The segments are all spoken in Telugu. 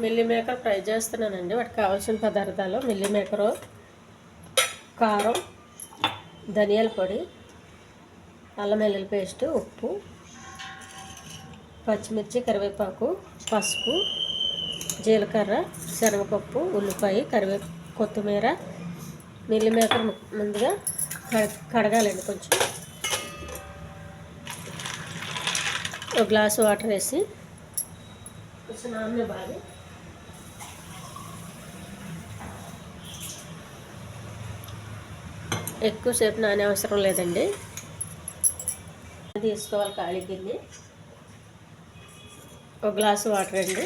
మిల్లీ మేకర్ ఫ్రై చేస్తున్నానండి. వాటికి కావాల్సిన పదార్థాలు మిల్లీ మేకరు, కారం, ధనియాల పొడి, అల్లం వెల్లుల్లి పేస్ట్, ఉప్పు, పచ్చిమిర్చి, కరివేపాకు, పసుపు, జీలకర్ర, శనగపప్పు, ఉల్లిపాయ, కొత్తిమీర. మిల్లీ మేకర్ ముందుగా కడగాలండి. కొంచెం ఒక గ్లాసు వాటర్ వేసి కొంచెం నాననివ్వాలి. ఎక్కువసేపు నానే అవసరం లేదండి. తీసుకోవాలి ఖాళీ గిన్నె. ఒక గ్లాసు వాటర్ అండి.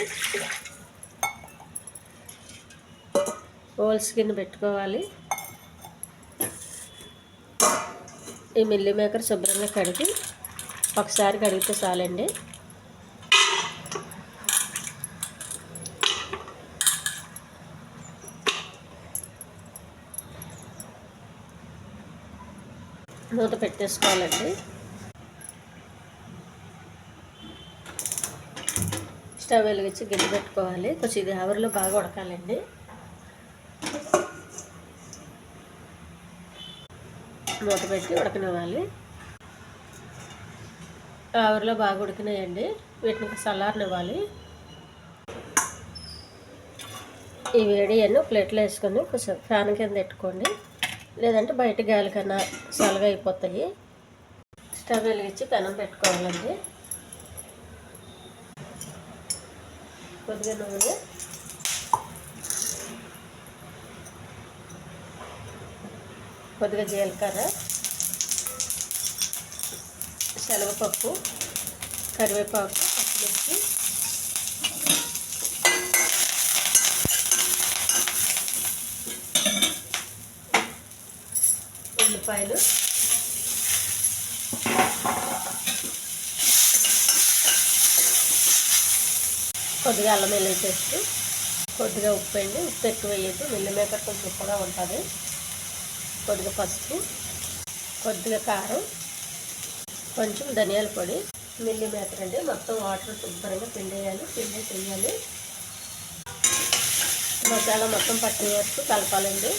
హోల్స్ గిన్నె పెట్టుకోవాలి. ఈ మిల్లీ మేకర్ శుభ్రంగా కడిగి ఒకసారి కడిగితే చాలండి. మూత పెట్టేసుకోవాలండి. స్టవ్ వెలిగించి గిన్నె పెట్టుకోవాలి. కొంచెం ఇది ఆవిరిలో బాగా ఉడకాలండి. మూత పెట్టి ఉడకనివ్వాలి. ఆవిరిలో బాగా ఉడికినాయండి. వీటిని చల్లారనివ్వాలి. ఈ వేడి అన్నీ ప్లేట్లో వేసుకొని కొంచెం ఫ్యాన్ కింద పెట్టుకోండి. లేదంటే బయట గాలి కన్నా చల్లగా అయిపోతాయి. స్టవ్ వెలిగించి పెనం పెట్టుకోవాలండి. కొద్దిగా నూనె, కొద్దిగా జీలకర్ర, శనగపప్పు, కరివేపాకు, పచ్చిమిర్చి, ఉల్లిపాయలు, కొద్దిగా అల్లం వెల్లుల్లి పేస్ట్, కొద్దిగా ఉప్పు అండి. ఉప్పు ఎక్కువ వేయద్దు, మిల్లీ మేకర్ కొంచెం ఉప్పుగా ఉంటుంది. కొద్దిగా పసుపు, కొద్దిగా కారం, కొంచెం ధనియాల పొడి. మిల్లీ మేకర్ అండి. మొత్తం వాటర్ శుభ్రంగా పిండేయాలి. పిండేసేయాలి. మసాలా మొత్తం పట్టే వరకు కలపాలండి.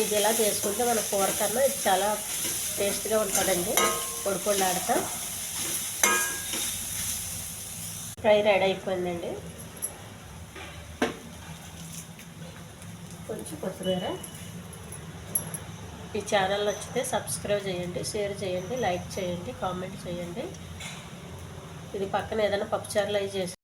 ఇది ఇలా చేసుకుంటే మన కూర కన్నా ఇది చాలా టేస్ట్గా ఉంటుందండి. పొడి పొడి ఆడతా ఫ్రై రెడీ అయిపోయిందండి. కొంచెం కొత్తిమీర. ఈ ఛానల్ నచ్చితే సబ్స్క్రైబ్ చేయండి, షేర్ చేయండి, లైక్ చేయండి, కామెంట్ చేయండి. ఇది పక్కన ఏదైనా పప్పుచారులు అవి చేసి